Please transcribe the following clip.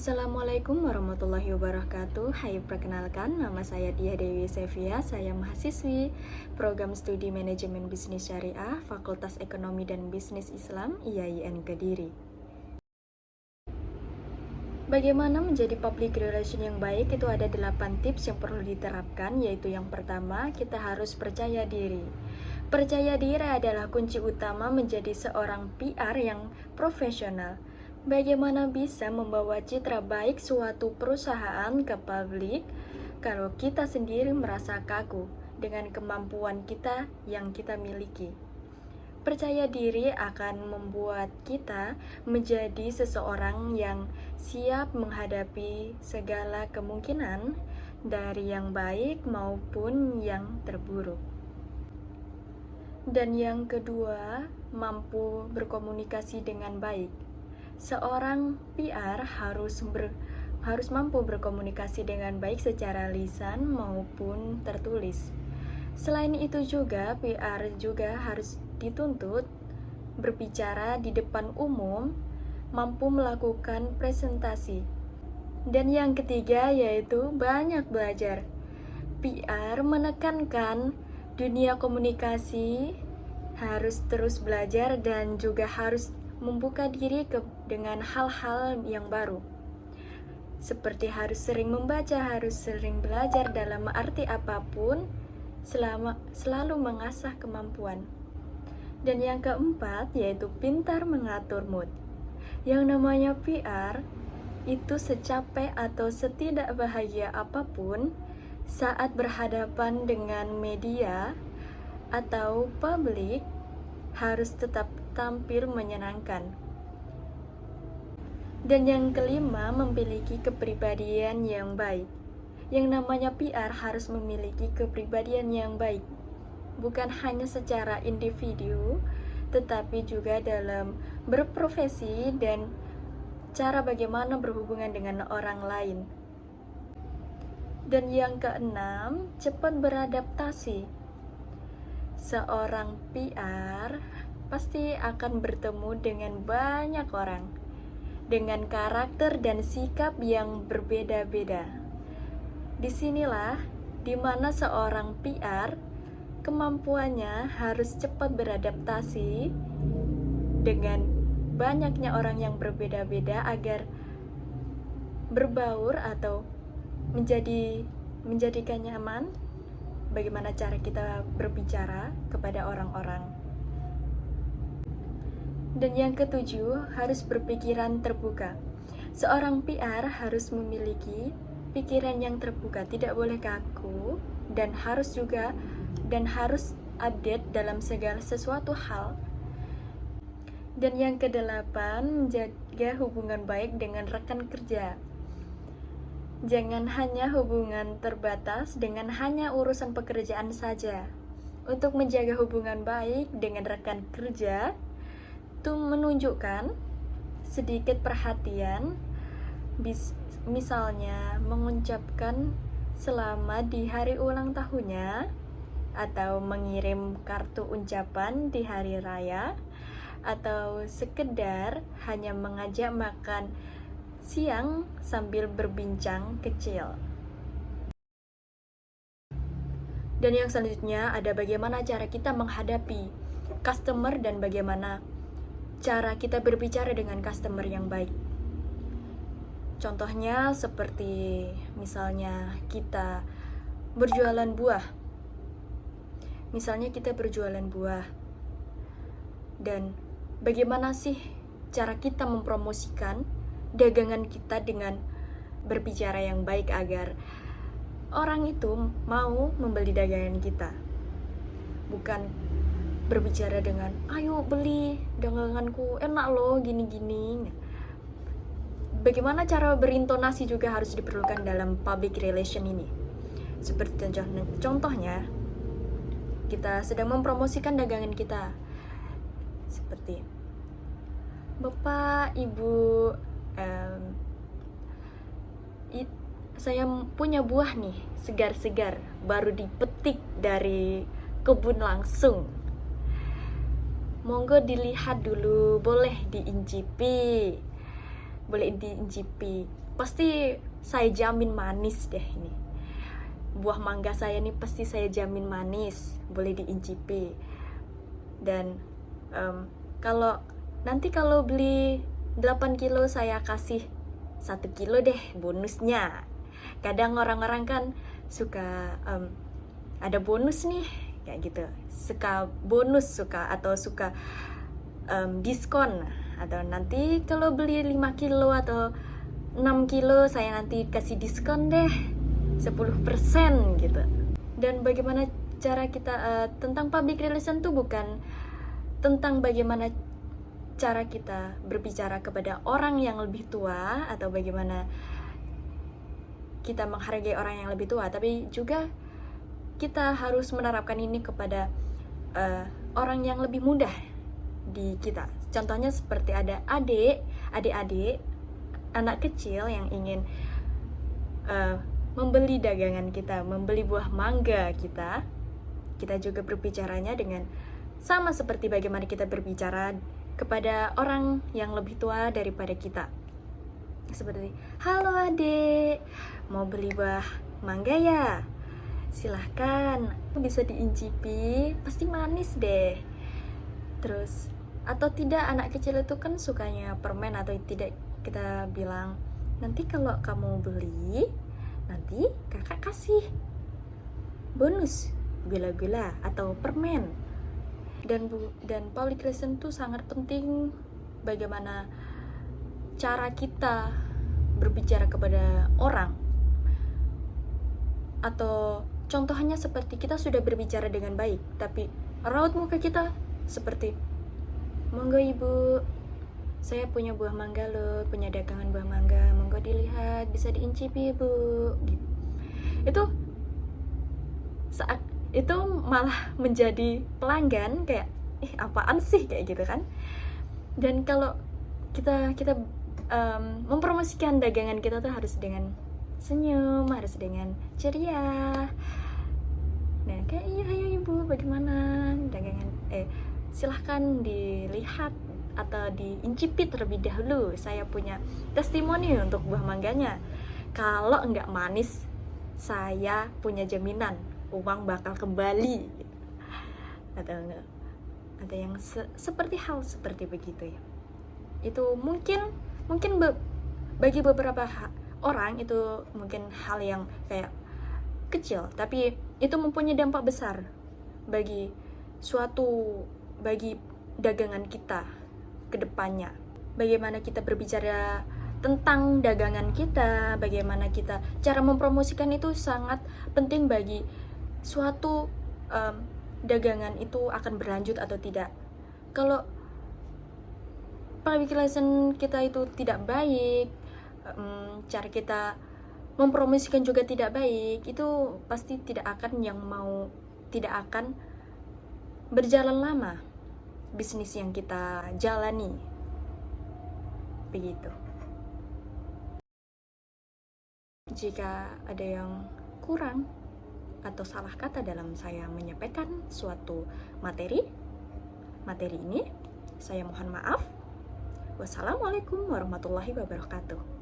Assalamualaikum warahmatullahi wabarakatuh. Hai, perkenalkan, nama saya Dia Dewi Sevia. Saya mahasiswi Program Studi Manajemen Bisnis Syariah, Fakultas Ekonomi dan Bisnis Islam, IAIN Kediri. Bagaimana menjadi public relation yang baik? Itu ada 8 tips yang perlu diterapkan, yaitu yang pertama, kita harus percaya diri. Percaya diri adalah kunci utama menjadi seorang PR yang profesional. Bagaimana bisa membawa citra baik suatu perusahaan ke publik kalau kita sendiri merasa kaku dengan kemampuan kita yang kita miliki? Percaya diri akan membuat kita menjadi seseorang yang siap menghadapi segala kemungkinan dari yang baik maupun yang terburuk. Dan yang kedua, mampu berkomunikasi dengan baik. Seorang PR harus mampu berkomunikasi dengan baik secara lisan maupun tertulis. Selain itu juga, PR juga harus dituntut berbicara di depan umum, mampu melakukan presentasi. Dan yang ketiga yaitu banyak belajar. PR menekankan dunia komunikasi harus terus belajar dan juga harus membuka diri dengan hal-hal yang baru. Seperti harus sering membaca, harus sering belajar dalam arti apapun, selalu mengasah kemampuan. Dan yang keempat yaitu pintar mengatur mood. Yang namanya PR itu secapek atau setidak bahagia apapun saat berhadapan dengan media atau publik harus tetap tampil menyenangkan. Dan yang kelima, memiliki kepribadian yang baik. Yang namanya PR harus memiliki kepribadian yang baik, bukan hanya secara individu, tetapi juga dalam berprofesi dan cara bagaimana berhubungan dengan orang lain. Dan yang keenam, cepat beradaptasi. Seorang PR pasti akan bertemu dengan banyak orang dengan karakter dan sikap yang berbeda-beda. Disinilah dimana seorang PR kemampuannya harus cepat beradaptasi dengan banyaknya orang yang berbeda-beda agar berbaur atau menjadikan nyaman bagaimana cara kita berbicara kepada orang-orang. Dan yang ketujuh, harus berpikiran terbuka. Seorang PR harus memiliki pikiran yang terbuka, tidak boleh kaku dan harus update dalam segala sesuatu hal. Dan yang kedelapan, menjaga hubungan baik dengan rekan kerja. Jangan hanya hubungan terbatas dengan hanya urusan pekerjaan saja. Untuk menjaga hubungan baik dengan rekan kerja, itu menunjukkan sedikit perhatian, misalnya mengucapkan selamat di hari ulang tahunnya, atau mengirim kartu ucapan di hari raya, atau sekedar hanya mengajak makan siang sambil berbincang kecil. Dan yang selanjutnya ada bagaimana cara kita menghadapi customer dan bagaimana cara kita berbicara dengan customer yang baik. Contohnya seperti misalnya kita berjualan buah. Dan bagaimana sih cara kita mempromosikan dagangan kita dengan berbicara yang baik agar orang itu mau membeli dagangan kita. Bukan berbicara dengan, ayo beli daganganku, enak loh, gini-gini. Bagaimana cara berintonasi juga harus diperlukan dalam public relation ini. Seperti contohnya, kita sedang mempromosikan dagangan kita. Seperti, Bapak, Ibu, saya punya buah nih, segar-segar, baru dipetik dari kebun langsung. Monggo dilihat dulu, boleh diincipi. pasti saya jamin manis deh ini. Buah mangga saya nih pasti saya jamin manis, boleh diincipi. Dan kalau beli 8 kilo saya kasih 1 kilo deh bonusnya. Kadang orang-orang kan suka ada bonus nih kayak gitu, suka bonus, suka diskon, atau nanti kalau beli 5 kilo atau 6 kilo saya nanti kasih diskon deh 10% gitu. Dan bagaimana cara kita tentang public relation tuh bukan tentang bagaimana cara kita berbicara kepada orang yang lebih tua atau bagaimana kita menghargai orang yang lebih tua, tapi juga kita harus menerapkan ini kepada orang yang lebih muda di kita. Contohnya seperti ada adik-adik, anak kecil yang ingin membeli dagangan kita, membeli buah mangga kita juga berbicaranya dengan sama seperti bagaimana kita berbicara kepada orang yang lebih tua daripada kita. Seperti, halo adik, mau beli buah mangga ya? Silahkan, bisa diincipi, pasti manis deh. Terus, atau tidak, anak kecil itu kan sukanya permen atau tidak, kita bilang, nanti kalau kamu beli, nanti kakak kasih bonus gula-gula atau permen. Dan public relation tuh sangat penting, bagaimana cara kita berbicara kepada orang. Atau contohnya seperti kita sudah berbicara dengan baik, tapi raut muka kita seperti, monggo ibu, saya punya buah mangga loh, punya dagangan buah mangga, monggo dilihat, bisa diincipi ibu. Gitu. Itu malah menjadi pelanggan kayak, apaan sih kayak gitu kan. Dan kalau kita mempromosikan dagangan kita tuh harus dengan senyum, harus dengan ceria. Nah, kayak iya ibu, bagaimana dagangan? Silahkan dilihat atau diincipi terlebih dahulu. Saya punya testimoni untuk buah mangganya. Kalau enggak manis, saya punya jaminan uang bakal kembali. Atau enggak? Ada yang seperti hal seperti begitu ya. Itu mungkin bagi beberapa orang itu mungkin hal yang kayak kecil, tapi itu mempunyai dampak besar bagi dagangan kita ke depannya. Bagaimana kita berbicara tentang dagangan kita, bagaimana kita cara mempromosikan itu sangat penting bagi suatu dagangan itu akan berlanjut atau tidak. Kalau public relation kita itu tidak baik, cara kita mempromosikan juga tidak baik, itu pasti tidak akan berjalan lama bisnis yang kita jalani. Begitu. Jika ada yang kurang atau salah kata dalam saya menyampaikan suatu materi ini, saya mohon maaf. Wassalamualaikum warahmatullahi wabarakatuh.